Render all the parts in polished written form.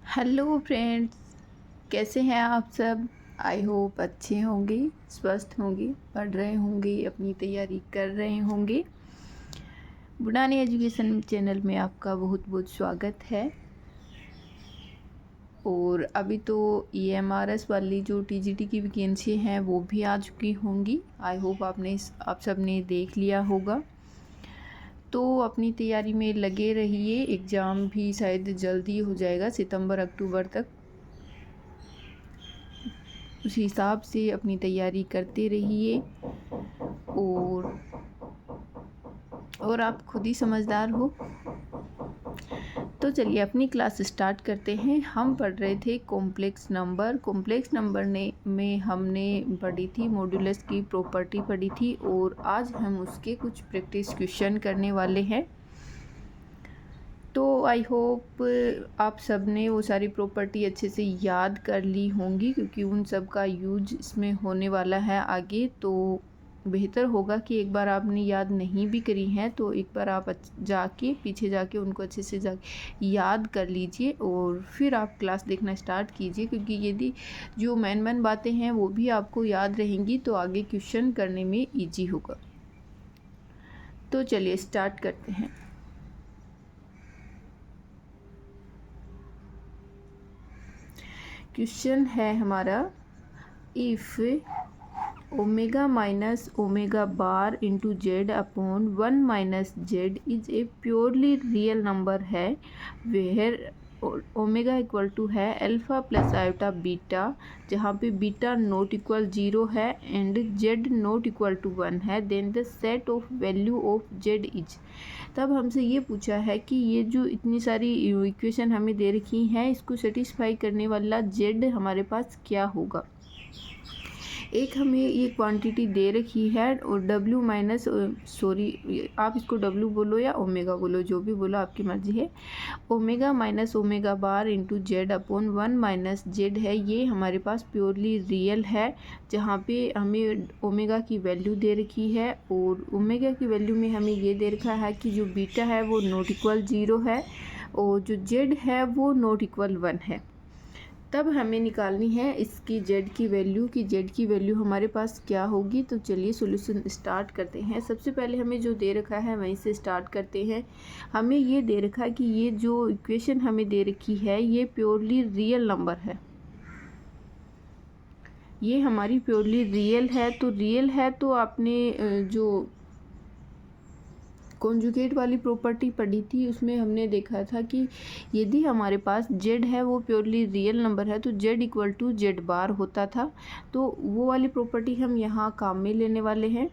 Hello friends, कैसे हैं आप सब। आई होप अच्छे होंगे, स्वस्थ होंगे, पढ़ रहे होंगे, अपनी तैयारी कर रहे होंगे। बुढ़ानी एजुकेशन चैनल में आपका बहुत बहुत स्वागत है। और अभी तो EMRS वाली जो TGT की वैकेंसी हैं वो भी आ चुकी होंगी। आई होप आप सब ने देख लिया होगा। तो अपनी तैयारी में लगे रहिए। एग्ज़ाम भी शायद जल्दी हो जाएगा, सितंबर अक्टूबर तक। उस हिसाब से अपनी तैयारी करते रहिए। और आप खुद ही समझदार हो। तो चलिए अपनी क्लास स्टार्ट करते हैं। हम पढ़ रहे थे कॉम्प्लेक्स नंबर में हमने पढ़ी थी मॉड्यूलस की प्रॉपर्टी पढ़ी थी, और आज हम उसके कुछ प्रैक्टिस क्वेश्चन करने वाले हैं। तो आई होप आप सब ने वो सारी प्रॉपर्टी अच्छे से याद कर ली होंगी, क्योंकि उन सब का यूज इसमें होने वाला है आगे। तो बेहतर होगा कि एक बार आपने याद नहीं भी करी हैं तो एक बार आप पीछे जाके उनको अच्छे से याद कर लीजिए, और फिर आप क्लास देखना स्टार्ट कीजिए, क्योंकि यदि जो मेन बातें हैं वो भी आपको याद रहेंगी तो आगे क्वेश्चन करने में ईजी होगा। तो चलिए स्टार्ट करते हैं। क्वेश्चन है हमारा, if omega minus omega bar into z upon 1 minus z is a purely real number है, वेयर ओमेगा इक्वल टू है अल्फ़ा प्लस आयोटा बीटा, जहाँ पे बीटा नॉट इक्वल 0 है and z not equal to 1 है, then the set of value of z is. तब हमसे ये पूछा है कि ये जो इतनी सारी इक्वेशन हमें दे रखी हैं, इसको सेटिस्फाई करने वाला जेड हमारे पास क्या होगा। एक हमें ये क्वांटिटी दे रखी है, और W माइनस आप इसको W बोलो या ओमेगा बोलो, जो भी बोलो आपकी मर्जी है। Omega minus omega bar into z upon 1 minus Z है, ये हमारे पास प्योरली रियल है, जहाँ पे हमें ओमेगा की वैल्यू दे रखी है, और ओमेगा की वैल्यू में हमें ये दे रखा है कि जो बीटा है वो नॉट इक्वल 0 है, और जो जेड है वो नॉट इक्वल 1 है। तब हमें निकालनी है इसकी जेड की वैल्यू, कि जेड की वैल्यू हमारे पास क्या होगी। तो चलिए सॉल्यूशन स्टार्ट करते हैं। सबसे पहले हमें जो दे रखा है वहीं से स्टार्ट करते हैं। हमें ये दे रखा है कि ये जो इक्वेशन हमें दे रखी है ये प्योरली रियल नंबर है, ये हमारी प्योरली रियल है। तो रियल है तो आपने जो कॉन्जुगेट वाली प्रॉपर्टी पढ़ी थी उसमें हमने देखा था कि यदि हमारे पास जेड है वो प्योरली रियल नंबर है तो जेड इक्वल टू जेड बार होता था। तो वो वाली प्रॉपर्टी हम यहाँ काम में लेने वाले हैं।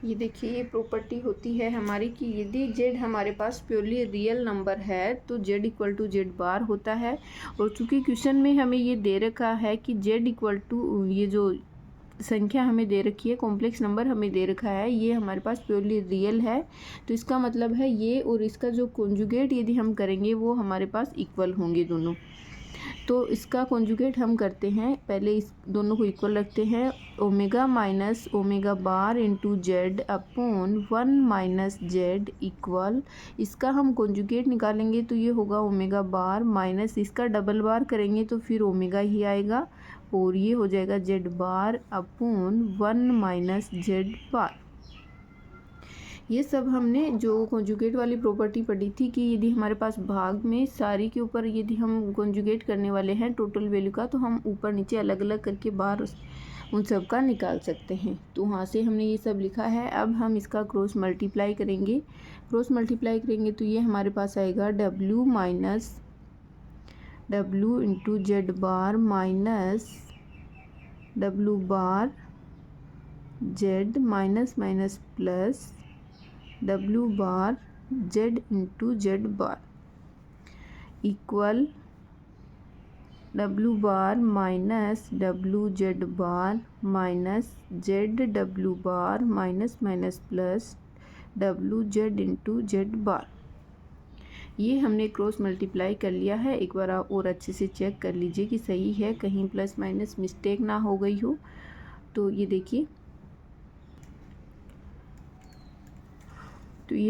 ये देखिए, ये प्रॉपर्टी होती है हमारी कि यदि जेड हमारे पास प्योरली रियल नंबर है तो जेड इक्वल टू जेड बार होता है। और चूंकि क्वेश्चन में हमें ये दे रखा है कि जेड इक्वल टू, ये जो संख्या हमें दे रखी है, कॉम्प्लेक्स नंबर हमें दे रखा है, ये हमारे पास प्योरली रियल है, तो इसका मतलब है ये और इसका जो कॉन्जुगेट यदि हम करेंगे वो हमारे पास इक्वल होंगे दोनों। तो इसका कॉन्जुगेट हम करते हैं, पहले इस दोनों को इक्वल रखते हैं। Omega minus omega bar into z upon 1 minus Z equal, इसका हम कॉन्जुगेट निकालेंगे तो ये होगा ओमेगा बार माइनस इसका डबल बार करेंगे तो फिर ओमेगा ही आएगा, और ये हो जाएगा z bar upon 1 minus z bar. ये सब हमने जो कॉन्जुगेट वाली प्रॉपर्टी पढ़ी थी कि यदि हमारे पास भाग में सारी के ऊपर यदि हम कॉन्जुगेट करने वाले हैं टोटल वैल्यू का, तो हम ऊपर नीचे अलग अलग करके बाहर उन सब का निकाल सकते हैं। तो वहाँ से हमने ये सब लिखा है। अब हम इसका क्रॉस मल्टीप्लाई करेंगे। तो ये हमारे पास आएगा W minus W into Z bar minus W bar Z minus minus plus W bar Z into Z bar equal W bar minus W Z bar minus Z W bar minus minus plus W Z into Z bar. ये हमने cross multiply कर लिया है। एक बार आप और अच्छे से चेक कर लीजिए कि सही है, कहीं प्लस माइनस मिस्टेक ना हो गई हो। तो ये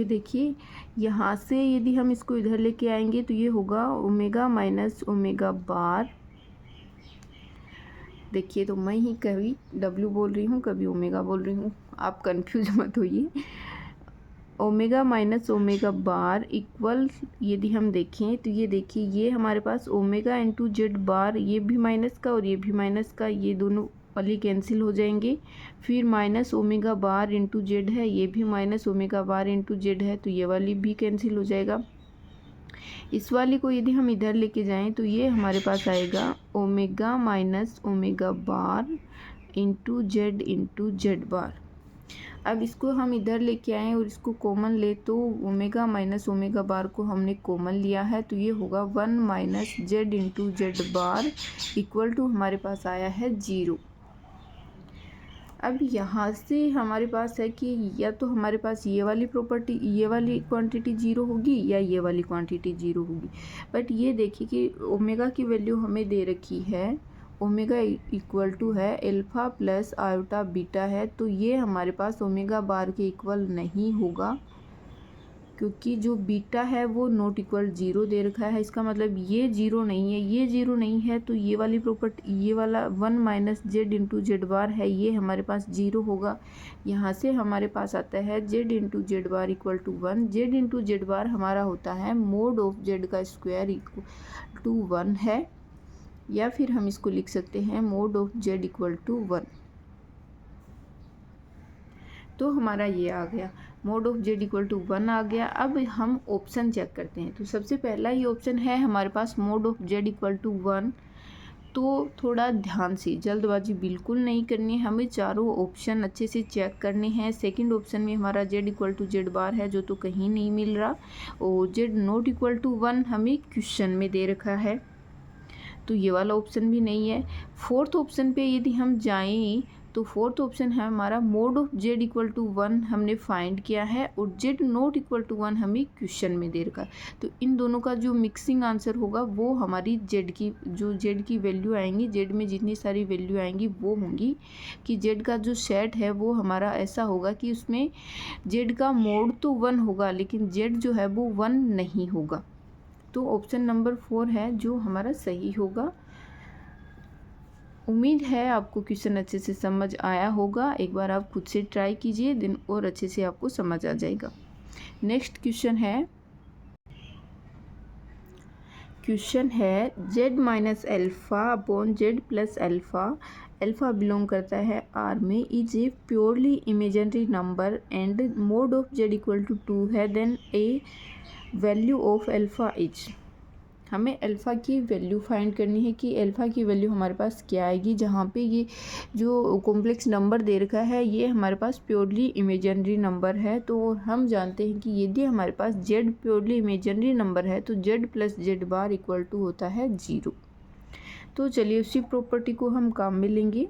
देखिए, यहाँ से यदि हम इसको इधर लेके आएंगे तो ये होगा ओमेगा माइनस ओमेगा बार। देखिए, तो मैं ही कभी डब्ल्यू बोल रही हूँ, कभी ओमेगा बोल रही हूँ, आप कंफ्यूज मत होइए। ओमेगा माइनस ओमेगा बार इक्वल, यदि हम देखें तो ये देखिए, ये हमारे पास ओमेगा इंटू जेड बार, ये भी माइनस का और ये भी माइनस का, ये दोनों वाली कैंसिल हो जाएंगे। फिर minus omega bar into Z है, ये भी minus omega bar into Z है, तो ये वाली भी कैंसिल हो जाएगा। इस वाली को यदि हम इधर लेके जाएं तो ये हमारे पास आएगा omega minus omega bar into Z bar. अब इसको हम इधर लेके आएँ और इसको कॉमन ले तो ओमेगा माइनस ओमेगा बार को हमने कॉमन लिया है, तो ये होगा 1 minus z into Z bar equal to हमारे पास आया है 0। अब यहाँ से हमारे पास है कि या तो हमारे पास ये वाली प्रॉपर्टी, ये वाली क्वांटिटी 0 होगी या ये वाली क्वांटिटी 0 होगी। बट ये देखिए कि ओमेगा की वैल्यू हमें दे रखी है, ओमेगा इक्वल टू है अल्फ़ा प्लस आयोटा बीटा है, तो ये हमारे पास ओमेगा बार के इक्वल नहीं होगा, क्योंकि जो बीटा है वो नॉट इक्वल 0 दे रखा है। इसका मतलब ये 0 नहीं है, ये 0 नहीं है, तो ये वाली प्रॉपर्टी, ये वाला 1 माइनस जेड इंटू जेड बार है, ये हमारे पास 0 होगा। यहाँ से हमारे पास आता है z into Z bar equal to 1। Z into Z bar हमारा होता है मोड ऑफ जेड का स्क्वायर इक्वल टू 1 है, या फिर हम इसको लिख सकते हैं mod of z equal to 1। तो हमारा ये आ गया, mod of z equal to 1 आ गया। अब हम ऑप्शन चेक करते हैं, तो सबसे पहला ही ऑप्शन है हमारे पास mod of z equal to 1। तो थोड़ा ध्यान से, जल्दबाजी बिल्कुल नहीं करनी है, हमें चारों ऑप्शन अच्छे से चेक करने हैं। सेकंड ऑप्शन में हमारा जेड इक्वल टू जेड बार है, जो तो कहीं नहीं मिल रहा, और जेड नॉट इक्वल टू 1 हमें क्वेश्चन में दे रखा है, तो ये वाला ऑप्शन भी नहीं है। फोर्थ ऑप्शन पे यदि हम जाएं तो फोर्थ ऑप्शन है हमारा mod of z equal to 1 हमने फाइंड किया है, और जेड नॉट इक्वल टू 1 हमें क्वेश्चन में दे रखा है। तो इन दोनों का जो मिक्सिंग आंसर होगा वो हमारी जेड की वैल्यू आएंगी, जेड में जितनी सारी वैल्यू आएंगी वो होंगी कि जेड का जो सेट है वो हमारा ऐसा होगा कि उसमें जेड का मोड तो 1 होगा, लेकिन जेड जो है वो 1 नहीं होगा। तो ऑप्शन नंबर 4 है जो हमारा सही होगा। उम्मीद है आपको क्वेश्चन अच्छे से समझ आया होगा। एक बार आप खुद से ट्राई कीजिए, दिन और अच्छे से आपको समझ आ जाएगा। नेक्स्ट क्वेश्चन है z minus alpha upon z plus alpha, alpha belong करता है आर में, is a purely imaginary number and mod of z equal to 2 है, then a value of alpha is. हमें अल्फ़ा की वैल्यू फाइंड करनी है कि अल्फ़ा की वैल्यू हमारे पास क्या आएगी, जहाँ पे ये जो कॉम्प्लेक्स नंबर दे रखा है ये हमारे पास प्योरली इमेजिनरी नंबर है। तो हम जानते हैं कि यदि हमारे पास जेड प्योरली इमेजिनरी नंबर है तो z plus z bar equal to होता है 0। तो चलिए उसी प्रॉपर्टी को हम काम में लेंगे।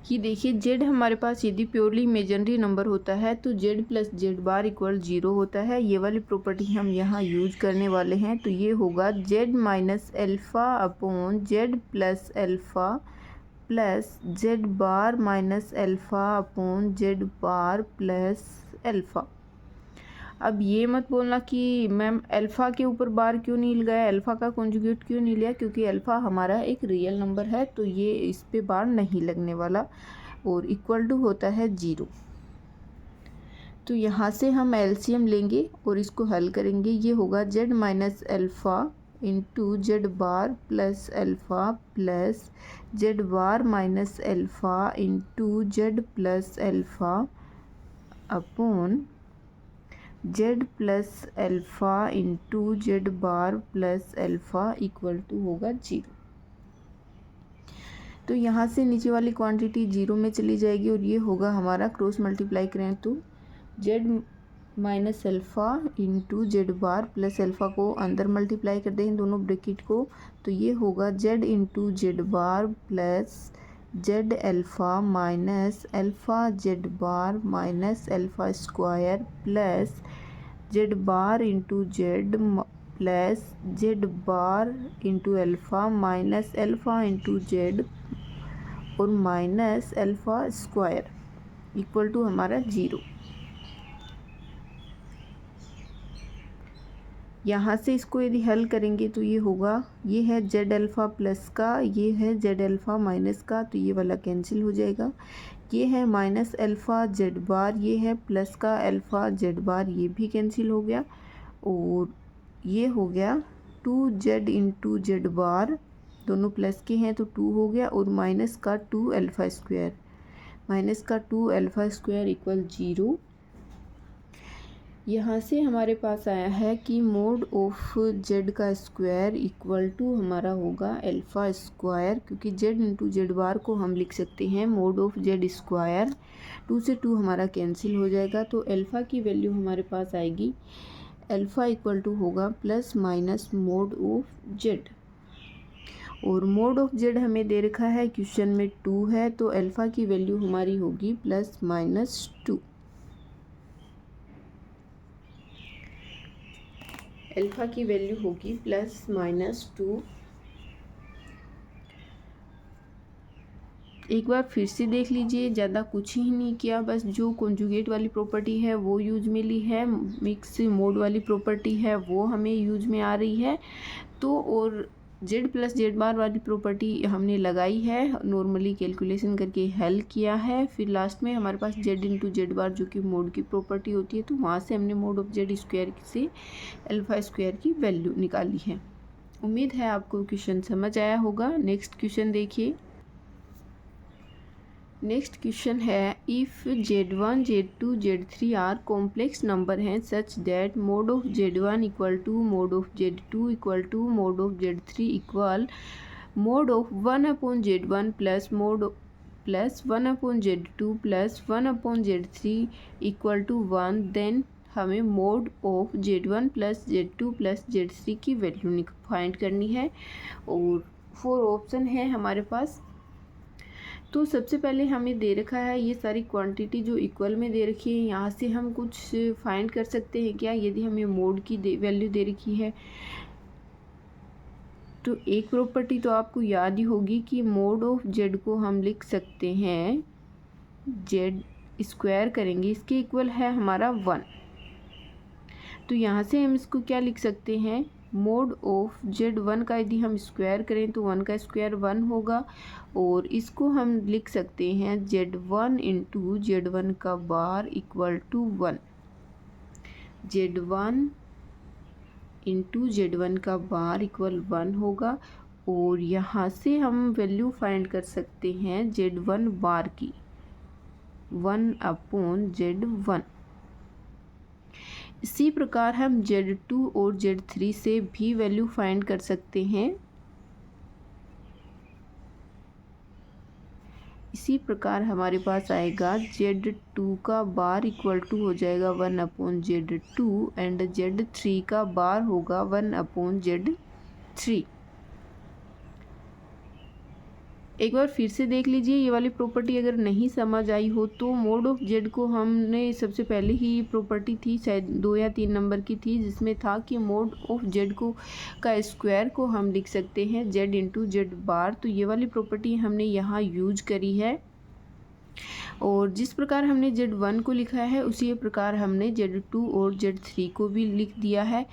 कि देखिए जेड हमारे पास यदि प्योरली इमेजिनरी नंबर होता है तो z plus z bar equal 0 होता है। ये वाली प्रॉपर्टी हम यहाँ यूज करने वाले हैं, तो ये होगा z minus alpha upon z plus alpha plus z bar minus alpha upon z bar plus alpha. अब ये मत बोलना कि मैम अल्फ़ा के ऊपर बार क्यों नहीं लगाया, अल्फ़ा का कॉन्जुगेट क्यों नहीं लिया, क्योंकि अल्फ़ा हमारा एक रियल नंबर है तो ये इस पे बार नहीं लगने वाला, और इक्वल टू होता है 0। तो यहाँ से हम एलसीएम लेंगे और इसको हल करेंगे। ये होगा z minus alpha into Z bar plus alpha plus z bar minus alpha into z plus alpha upon z plus alpha into Z bar plus alpha equal to होगा 0। तो यहाँ से नीचे वाली क्वांटिटी 0 में चली जाएगी और ये होगा हमारा, क्रॉस मल्टीप्लाई करें तो z minus alpha into Z bar plus alpha को अंदर मल्टीप्लाई कर दें दोनों ब्रैकेट को, तो ये होगा z into Z bar plus z alpha minus alpha z bar minus alpha square plus z bar into z plus z bar into alpha minus alpha into z और minus alpha square equal to हमारा 0। यहाँ से इसको यदि हल करेंगे तो ये होगा, ये है जेड अल्फ़ा प्लस का, ये है जेड अल्फ़ा माइनस का, तो ये वाला कैंसिल हो जाएगा। ये है माइनस अल्फ़ा जेड बार, ये है प्लस का अल्फ़ा जेड बार, ये भी कैंसिल हो गया। और ये हो गया 2z इंटू जेड बार, दोनों प्लस के हैं तो 2 हो गया, और माइनस का 2 अल्फ़ा स्क्वायर, माइनस का 2 अल्फ़ा स्क्वायर इक्वल 0। यहाँ से हमारे पास आया है कि मोड ऑफ जेड का स्क्वायर इक्वल टू हमारा होगा अल्फ़ा स्क्वायर, क्योंकि जेड इंटू जेड बार को हम लिख सकते हैं मोड ऑफ जेड स्क्वायर। 2 से 2 हमारा कैंसिल हो जाएगा, तो अल्फ़ा की वैल्यू हमारे पास आएगी, अल्फ़ा इक्वल टू होगा plus minus mode of Z. और मोड ऑफ जेड हमें दे रखा है क्वेश्चन में 2 है, तो अल्फ़ा की वैल्यू हमारी होगी प्लस माइनस 2। अल्फ़ा की वैल्यू होगी प्लस माइनस 2। एक बार फिर से देख लीजिए, ज़्यादा कुछ ही नहीं किया, बस जो कॉन्जुगेट वाली प्रॉपर्टी है वो यूज में ली है, मिक्स मोड वाली प्रॉपर्टी है वो हमें यूज में आ रही है, तो और जेड प्लस जेड बार वाली प्रॉपर्टी हमने लगाई है, नॉर्मली कैलकुलेशन करके हल किया है। फिर लास्ट में हमारे पास जेड इंटू जेड बार जो कि मोड की प्रॉपर्टी होती है, तो वहाँ से हमने मोड ऑफ जेड स्क्वायर से अल्फ़ा स्क्वायर की वैल्यू निकाली है। उम्मीद है आपको क्वेश्चन समझ आया होगा। नेक्स्ट क्वेश्चन देखिए। नेक्स्ट क्वेश्चन है, if z1 z2 z3 are complex number हैं such that mod of z1 equal to mod of z2 equal to mod of z3 equal mod of 1/z1 plus mod plus 1/z2 plus 1/z3 equal to 1, then हमें mod of z1 plus z2 plus z3 की value find करनी है। और 4 option है हमारे पास। तो सबसे पहले हमें दे रखा है ये सारी क्वांटिटी जो इक्वल में दे रखी है, यहाँ से हम कुछ फाइंड कर सकते हैं क्या, यदि हमें मोड की वैल्यू दे रखी है। तो एक प्रॉपर्टी तो आपको याद ही होगी कि मोड ऑफ जेड को हम लिख सकते हैं, जेड स्क्वायर करेंगे इसके इक्वल है हमारा 1। तो यहाँ से हम इसको क्या लिख सकते हैं, मोड ऑफ z1 का यदि हम स्क्वायर करें तो 1 का स्क्वायर 1 होगा, और इसको हम लिख सकते हैं z1 इंटू z1 का बार equal to 1, z1 into z1 का बार इक्वल 1 होगा। और यहाँ से हम वैल्यू फाइंड कर सकते हैं z1 बार की, 1/z1। इसी प्रकार हम z2 और z3 से भी वैल्यू फाइंड कर सकते हैं। इसी प्रकार हमारे पास आएगा z2 का बार इक्वल टू हो जाएगा 1/z2 एंड z3 का बार होगा 1/z3। एक बार फिर से देख लीजिए, ये वाली प्रॉपर्टी अगर नहीं समझ आई हो तो मोड ऑफ जेड को हमने सबसे पहले ही प्रॉपर्टी थी, शायद 2 या 3 नंबर की थी, जिसमें था कि मोड ऑफ जेड को का स्क्वायर को हम लिख सकते हैं जेड इंटू जेड बार। तो ये वाली प्रॉपर्टी हमने यहाँ यूज करी है, और जिस प्रकार हमने z1 को लिखा है उसी प्रकार हमने z2 और z3 को भी लिख दिया है।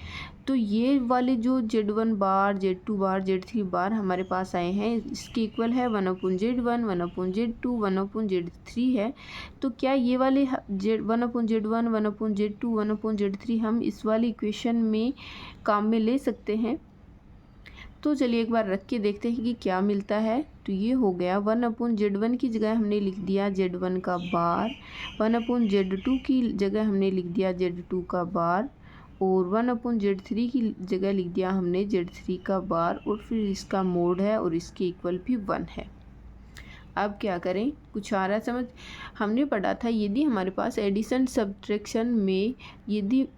तो ये वाले जो z1 बार, z2 बार, z3 बार हमारे पास आए हैं, इसके इक्वल है 1/z1, 1/z2, 1/z3 है। तो क्या ये वाले 1/z1, 1/z2, 1/z3 हम इस वाली इक्वेशन में काम में ले सकते हैं? तो चलिए एक बार रख के देखते हैं कि क्या मिलता है। तो ये हो गया 1/Z1 की जगह हमने लिख दिया Z1 का बार, 1/Z2 की जगह हमने लिख दिया Z2 का बार, और 1/Z3 की जगह लिख दिया हमने Z3 का बार, और फिर इसका मोड है और इसके इक्वल भी 1 है। अब क्या करें, कुछ आ रहा है समझ। हमने पढ़ा था यदि हमारे पास एडिशन सब्ट्रैक्शन में यदि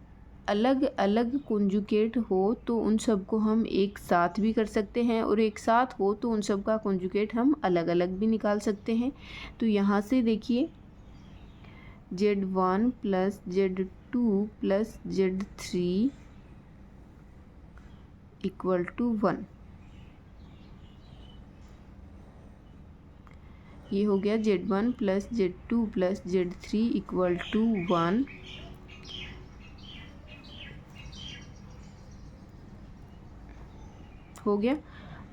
अलग अलग कॉन्जुगेट हो तो उन सब को हम एक साथ भी कर सकते हैं, और एक साथ हो तो उन सब का कॉन्जुगेट हम अलग अलग भी निकाल सकते हैं। तो यहाँ से देखिए Z1 plus Z2 plus Z3 equal to 1। ये हो गया Z1 plus Z2 plus Z3 equal to 1। हो गया।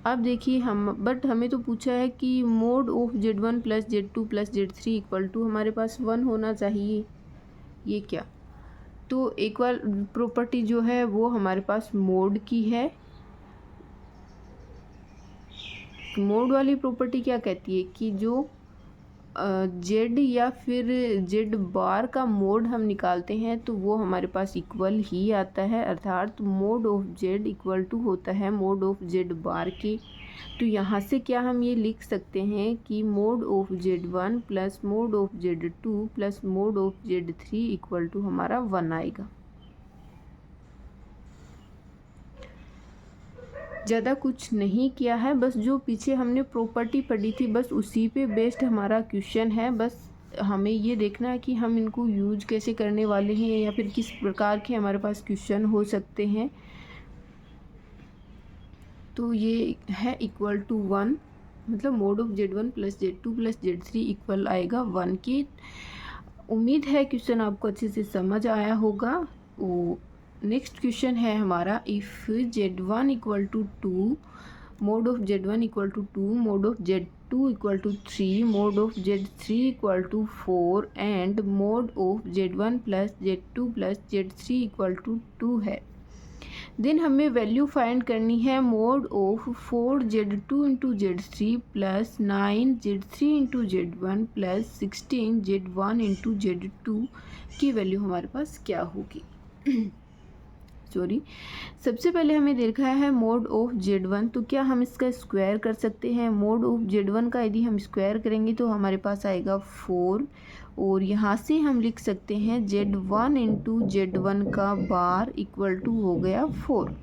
अब देखिए बट हमें तो पूछा है कि mod of Z1 plus Z2 plus Z3 equal to हमारे पास 1 होना चाहिए। ये क्या, तो एक बार प्रॉपर्टी जो है वो हमारे पास मोड की है। मोड वाली प्रॉपर्टी क्या कहती है कि जो जेड या फिर जेड बार का मोड हम निकालते हैं तो वो हमारे पास इक्वल ही आता है, अर्थात mod of z equal to होता है मोड ऑफ जेड बार के। तो यहाँ से क्या हम ये लिख सकते हैं कि mod of Z1 plus mod of Z2 plus mod of Z3 equal to हमारा 1 आएगा। ज़्यादा कुछ नहीं किया है, बस जो पीछे हमने प्रॉपर्टी पढ़ी थी बस उसी पे बेस्ड हमारा क्वेश्चन है। बस हमें ये देखना है कि हम इनको यूज कैसे करने वाले हैं या फिर किस प्रकार के हमारे पास क्वेश्चन हो सकते हैं। तो ये है इक्वल टू 1, मतलब mode of Z1 plus Z2 plus Z3 equal आएगा 1 की। उम्मीद है क्वेश्चन आपको अच्छे से समझ आया होगा। नेक्स्ट क्वेश्चन है हमारा, if Z1 equal to 2, mod of Z1 equal to 2, mod of Z2 equal to 3, mod of Z3 equal to 4 and mod of Z1 plus Z2 plus Z3 equal to 2 है, then हमें value find करनी है mod of 4Z2 into Z3 plus 9Z3 into Z1 plus 16Z1 into Z2 की value हमारे पास क्या होगी। सबसे पहले हमें देखा है मोड ऑफ Z1, तो क्या हम इसका स्क्वायर कर सकते हैं। मोड ऑफ Z1 का यदि हम स्क्वायर करेंगे तो हमारे पास आएगा 4, और यहाँ से हम लिख सकते हैं Z1 इंटू Z1 का बार इक्वल टू हो गया 4।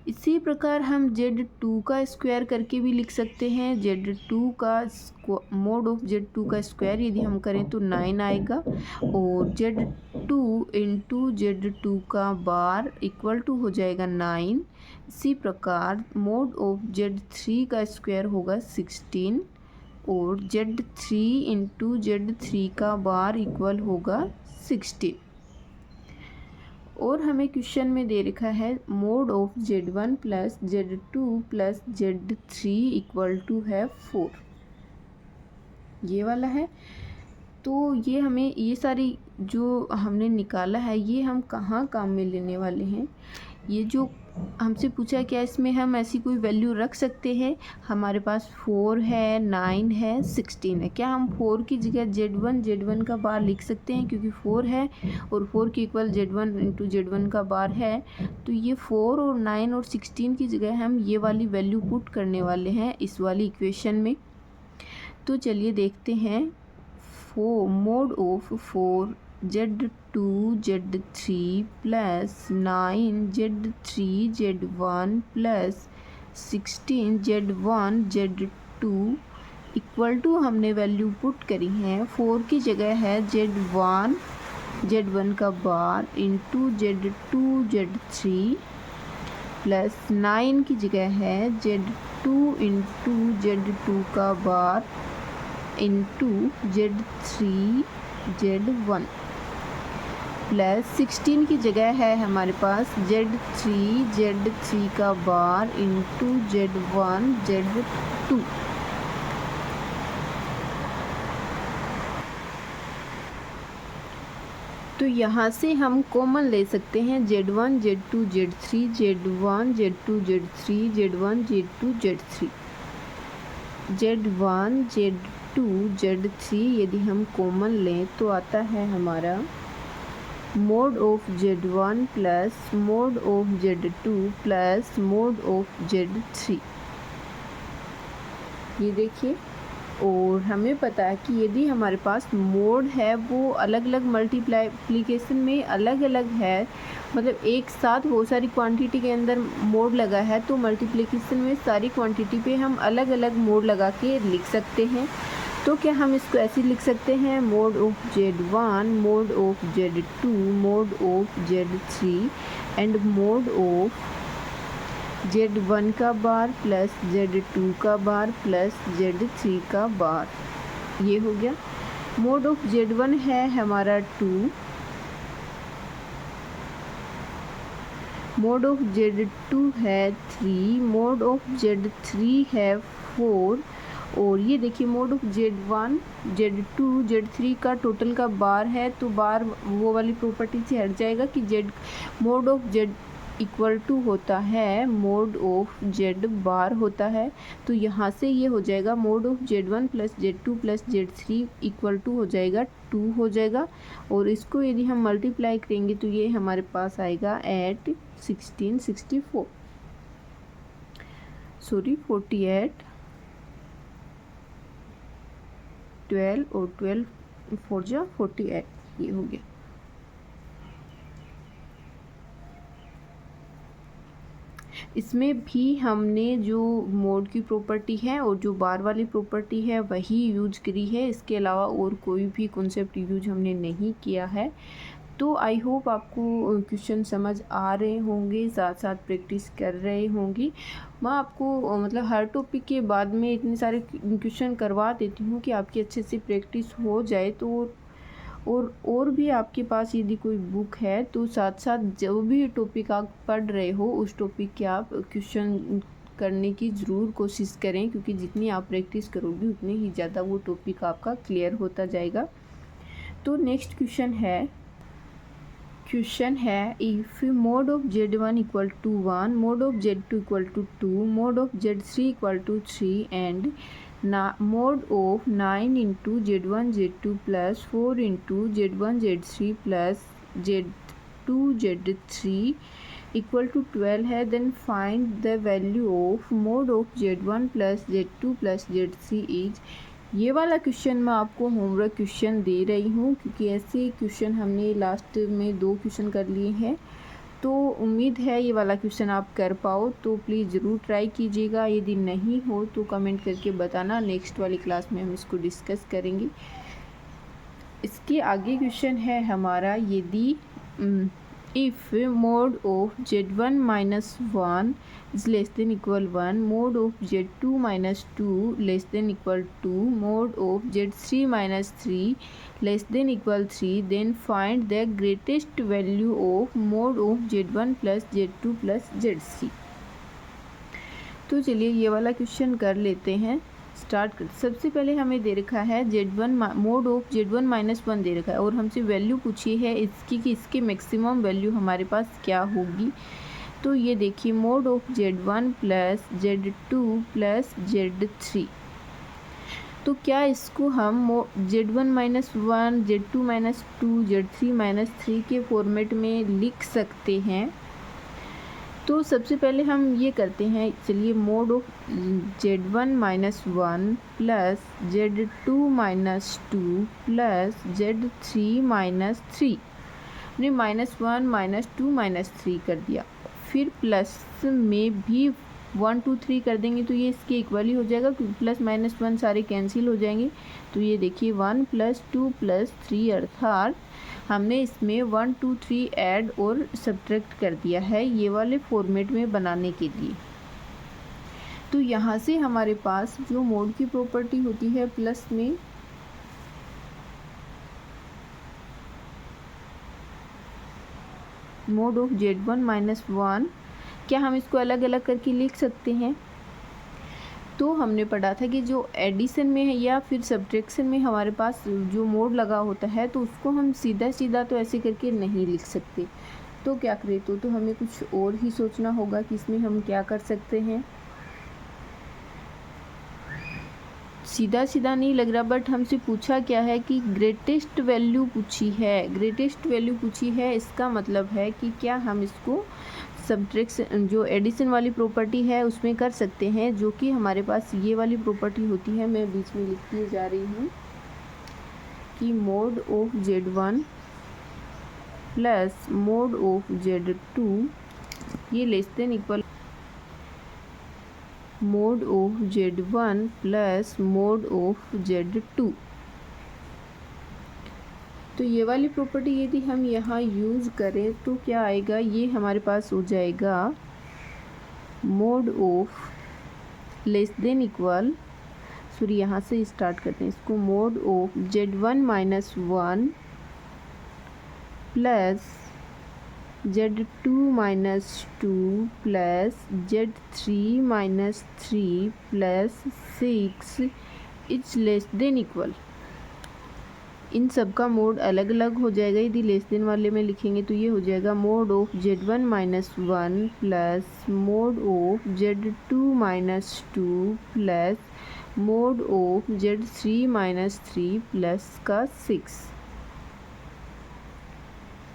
इसी प्रकार हम Z2 का स्क्वायर करके भी लिख सकते हैं। Z2 का मोड ऑफ Z2 का स्क्वायर यदि हम करें तो 9 आएगा, और Z2 इंटू Z2 का बार इक्वल टू हो जाएगा 9। इसी प्रकार मोड ऑफ Z3 का स्क्वायर होगा 16, और Z3 इंटू Z3 का बार इक्वल होगा 16। और हमें क्वेश्चन में दे रखा है mod of Z1 plus Z2 plus Z3 equal to है 4, ये वाला है। तो ये हमें ये सारी जो हमने निकाला है ये हम कहाँ काम में लेने वाले हैं। ये जो हमसे पूछा है क्या इसमें हम ऐसी कोई वैल्यू रख सकते हैं। हमारे पास 4 है, 9 है, 16 है। क्या हम 4 की जगह Z1 का बार लिख सकते हैं, क्योंकि 4 है और 4 के इक्वल Z1 इंटू Z1 का बार है। तो ये 4 और 9 और 16 की जगह हम ये वाली वैल्यू पुट करने वाले हैं इस वाली इक्वेशन में। तो चलिए देखते हैं। Mod of 4Z2 Z3 plus 9Z3 Z1 plus 16Z1 Z2 equal to हमने वैल्यू पुट करी है। 4 की जगह है Z1 का bar into Z2 Z3 plus 9 की जगह है Z2 इंटू Z2 का bar into Z3 Z1 plus 16 की जगह है हमारे पास Z3 का बार इंटू Z1 Z2। तो यहाँ से हम कॉमन ले सकते हैं Z1 Z2 Z3 Z1 Z2 Z3 Z1 Z2 Z3 Z1 Z2 Z3 यदि हम कॉमन लें तो आता है हमारा mod of Z1 plus mod of Z2 plus mod of Z3। ये देखिए, और हमें पता है कि यदि हमारे पास मोड है वो अलग अलग मल्टीप्लिकेशन में अलग अलग है, मतलब एक साथ बहुत सारी क्वांटिटी के अंदर मोड लगा है, तो मल्टीप्लिकेशन में सारी क्वांटिटी पे हम अलग अलग मोड लगा के लिख सकते हैं। तो क्या हम इसको ऐसे लिख सकते हैं, mod of Z1 mode of Z2 mode of Z3 and mod of Z1 का बार प्लस Z2 का बार प्लस Z3 का बार। ये हो गया। मोड ऑफ Z1 है हमारा 2, मोड ऑफ Z2 है 3, मोड ऑफ Z3 है 4, और ये देखिए mode of Z1 Z2 Z3 का टोटल का बार है, तो बार वो वाली प्रॉपर्टी से हट जाएगा कि mod of Z equal to होता है मोड ऑफ Z बार होता है। तो यहाँ से ये हो जाएगा mod of Z1 plus Z2 plus Z3 equal to हो जाएगा 2 हो जाएगा, और इसको यदि हम मल्टीप्लाई करेंगे तो ये हमारे पास आएगा एट 1664 सॉरी 48 12 और 12 4 जा 48, ये हो गया। इसमें भी हमने जो मोड की प्रॉपर्टी है और जो बार वाली प्रॉपर्टी है वही यूज करी है, इसके अलावा और कोई भी कॉन्सेप्ट यूज हमने नहीं किया है। तो आई होप आपको क्वेश्चन समझ आ रहे होंगे, साथ साथ प्रैक्टिस कर रहे होंगी। मैं आपको मतलब हर टॉपिक के बाद में इतने सारे क्वेश्चन करवा देती हूँ कि आपकी अच्छे से प्रैक्टिस हो जाए। तो और भी आपके पास यदि कोई बुक है तो साथ साथ जो भी टॉपिक आप पढ़ रहे हो उस टॉपिक के आप क्वेश्चन करने की ज़रूर कोशिश करें, क्योंकि जितनी आप प्रैक्टिस करोगे उतनी ही ज़्यादा वो टॉपिक आपका क्लियर होता जाएगा। तो नेक्स्ट क्वेश्चन है if mod of Z1 equal to 1 mod of Z2 equal to 2 mod of Z3 equal to 3 and mod of 9 into Z1 Z2 plus 4 into Z1 Z3 plus Z2 Z3 equal to 12 है, then find the value of mod of Z1 plus Z2 plus Z3 is. ये वाला question मैं आपको homework question दे रही हूँ, क्योंकि ऐसे question हमने लास्ट में 2 क्वेश्चन कर लिए हैं। तो उम्मीद है ये वाला क्वेश्चन आप कर पाओ, तो प्लीज़ ज़रूर ट्राई कीजिएगा। यदि नहीं हो तो कमेंट करके बताना, नेक्स्ट वाली क्लास में हम इसको डिस्कस करेंगे। इसके आगे क्वेश्चन है हमारा, यदि if mod of Z1 minus 1 is less than equal 1 mod of Z2 minus 2 less than equal 2 mod of Z3 minus 3 less than equal 3, then find the greatest value of mod of Z1 plus Z2 plus Z3। तो चलिए ये वाला question कर लेते हैं, start कर। सबसे पहले हमें दे रखा है Z1 mode of Z1 minus 1 दे रखा है, और हमसे वैल्यू पूछी है इसकी कि इसकी मैक्सिमम वैल्यू हमारे पास क्या होगी। तो ये देखिए mode of Z1 plus Z2 plus Z3, तो क्या इसको हम Z1 minus 1 Z2 minus 2 Z3 minus 3 के फॉर्मेट में लिख सकते हैं। तो सबसे पहले हम ये करते हैं, चलिए mode of Z1 minus 1 plus Z2 minus 2 plus Z3 minus 3, हमने -1 -2 -3 कर दिया, फिर प्लस में भी 1 2 3 कर देंगे तो ये इसके इक्वल ही हो जाएगा, क्योंकि प्लस माइनस 1 सारे कैंसिल हो जाएंगे। तो ये देखिए 1 + 2 + 3, अर्थात हमने इसमें 1 2 3 ऐड और सब्ट्रैक्ट कर दिया है ये वाले फॉर्मेट में बनाने के लिए। तो यहाँ से हमारे पास जो मोड की प्रॉपर्टी होती है प्लस में मोड ऑफ Z1 माइनस 1, क्या हम इसको अलग अलग करके लिख सकते हैं? तो हमने पढ़ा था कि जो एडिशन में है या फिर सब्ट्रैक्शन में हमारे पास जो मोड लगा होता है तो उसको हम सीधा सीधा तो ऐसे करके नहीं लिख सकते। तो क्या करें, तो हमें कुछ और ही सोचना होगा कि इसमें हम क्या कर सकते हैं। सीधा सीधा नहीं लग रहा, बट हमसे पूछा क्या है कि ग्रेटेस्ट वैल्यू पूछी है। ग्रेटेस्ट वैल्यू पूछी है, इसका मतलब है कि क्या हम इसको सब्ट्रैक्शन जो एडिशन वाली प्रॉपर्टी है उसमें कर सकते हैं, जो कि हमारे पास ये वाली प्रॉपर्टी होती है। मैं बीच में लिखती जा रही हूँ कि mod of Z1 plus mod of Z2 ये less than equal mod of Z1 plus mod of Z2। तो ये वाली प्रॉपर्टी यदि हम यहाँ यूज़ करें तो क्या आएगा, ये हमारे पास हो जाएगा mod of less than equal, sorry यहाँ से स्टार्ट करते हैं इसको, mod of Z1 minus 1 plus Z2 minus 2 plus Z3 minus 3 plus 6 it's less than equal. इन सब का मोड अलग अलग हो जाएगा। यदि लेस देन वाले में लिखेंगे तो ये हो जाएगा mod of Z1 minus 1 plus mod of Z2 minus 2 plus mod of Z3 minus 3 plus का 6।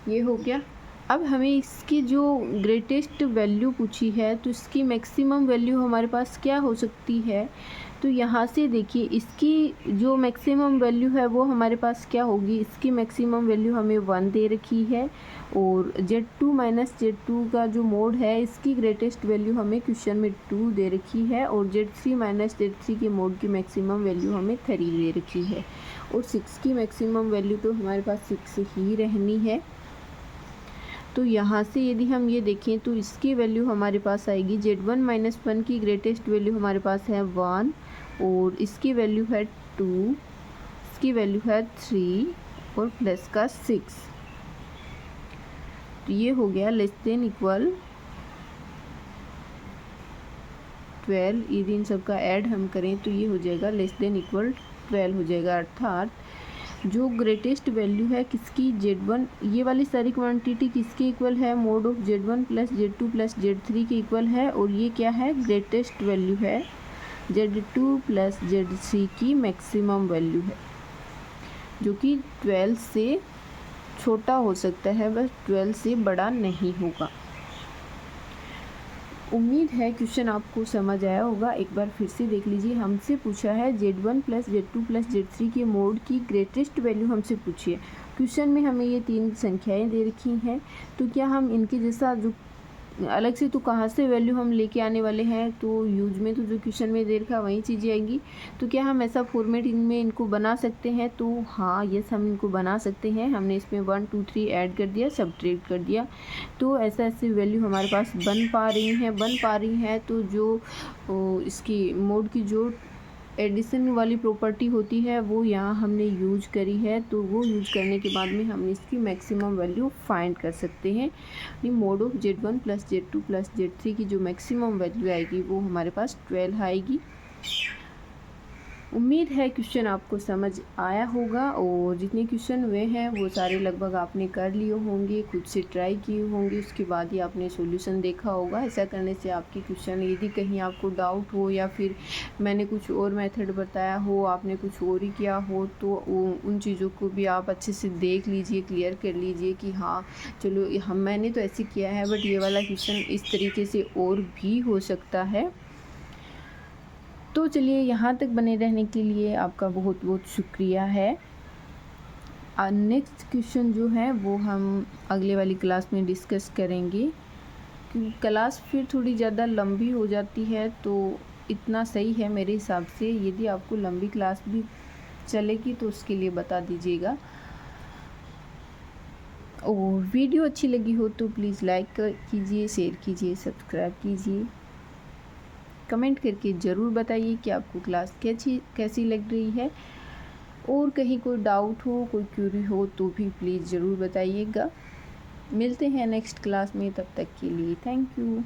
ये हो गया। अब हमें इसकी जो ग्रेटेस्ट वैल्यू पूछी है तो इसकी मैक्सिमम वैल्यू हमारे पास क्या हो सकती है। तो यहाँ से देखिए इसकी जो मैक्सिमम वैल्यू है वो हमारे पास क्या होगी, इसकी मैक्सिमम वैल्यू हमें 1 दे रखी है और Z2 माइनस Z2 का जो मोड है इसकी ग्रेटेस्ट वैल्यू हमें क्वेश्चन में 2 दे रखी है और Z3 माइनस Z3 के मोड की मैक्सिमम वैल्यू हमें 3 दे रखी है और 6 की मैक्सिमम वैल्यू तो हमारे पास 6 ही रहनी है। तो यहाँ से यदि हम ये देखें तो इसकी वैल्यू हमारे पास आएगी Z1 माइनस 1 की ग्रेटेस्ट वैल्यू हमारे पास है 1 और इसकी वैल्यू है 2, इसकी वैल्यू है 3 और प्लस का 6। तो ये हो गया लेस देन इक्वल 12। यदि इन सब का ऐड हम करें तो ये हो जाएगा लेस देन इक्वल 12 हो जाएगा। अर्थात जो ग्रेटेस्ट वैल्यू है किसकी, Z1, ये वाली सारी क्वांटिटी किसके इक्वल है, mod of Z1 plus Z2 plus Z3 के इक्वल है और ये क्या है, ग्रेटेस्ट वैल्यू है Z2 प्लस Z3 की मैक्सिमम वैल्यू है, जो कि 12 से छोटा हो सकता है बस 12 से बड़ा नहीं होगा। उम्मीद है क्वेश्चन आपको समझ आया होगा। एक बार फिर से देख लीजिए। हमसे पूछा है Z1 plus Z2 plus Z3 के मोड की ग्रेटेस्ट वैल्यू हमसे पूछी है। क्वेश्चन में हमें ये 3 संख्याएं दे रखी हैं, तो क्या हम इनके जैसा जो अलग से तो कहाँ से वैल्यू हम लेके आने वाले हैं, तो यूज में तो जो क्वेश्चन में दे रखा वही चीज़ें आएंगी। तो क्या हम ऐसा फॉर्मेट इनमें इनको बना सकते हैं, तो हाँ यस हम इनको बना सकते हैं। हमने इसमें 1 2 3 ऐड कर दिया, सब्ट्रैक्ट कर दिया, तो ऐसा ऐसे वैल्यू हमारे पास बन पा रही हैं। तो जो इसकी मोड की जो एडिशन वाली प्रॉपर्टी होती है वो यहाँ हमने यूज करी है, तो वो यूज करने के बाद में हम इसकी मैक्सिमम वैल्यू फाइंड कर सकते हैं। यानी mode of Z1 plus Z2 plus Z3 की जो मैक्सिमम वैल्यू आएगी वो हमारे पास 12 आएगी। उम्मीद है क्वेश्चन आपको समझ आया होगा और जितने क्वेश्चन हुए हैं वो सारे लगभग आपने कर लिए होंगे, खुद से ट्राई किए होंगे, उसके बाद ही आपने सॉल्यूशन देखा होगा। ऐसा करने से आपके क्वेश्चन यदि कहीं आपको डाउट हो या फिर मैंने कुछ और मेथड बताया हो, आपने कुछ और ही किया हो, तो उन चीज़ों को भी आप अच्छे से देख लीजिए, क्लियर कर लीजिए कि हाँ चलो मैंने तो ऐसे किया है बट ये वाला क्वेश्चन इस तरीके से और भी हो सकता है। तो चलिए यहाँ तक बने रहने के लिए आपका बहुत बहुत शुक्रिया है। नेक्स्ट क्वेश्चन जो है वो हम अगले वाली क्लास में डिस्कस करेंगे, क्योंकि क्लास फिर थोड़ी ज़्यादा लंबी हो जाती है, तो इतना सही है मेरे हिसाब से। यदि आपको लंबी क्लास भी चलेगी तो उसके लिए बता दीजिएगा। और वीडियो अच्छी लगी हो तो प्लीज़ लाइक कीजिए, शेयर कीजिए, सब्सक्राइब कीजिए। कमेंट करके ज़रूर बताइए कि आपको क्लास कैसी लग रही है, और कहीं कोई डाउट हो, कोई क्यूरी हो तो भी प्लीज़ ज़रूर बताइएगा। मिलते हैं नेक्स्ट क्लास में, तब तक के लिए थैंक यू।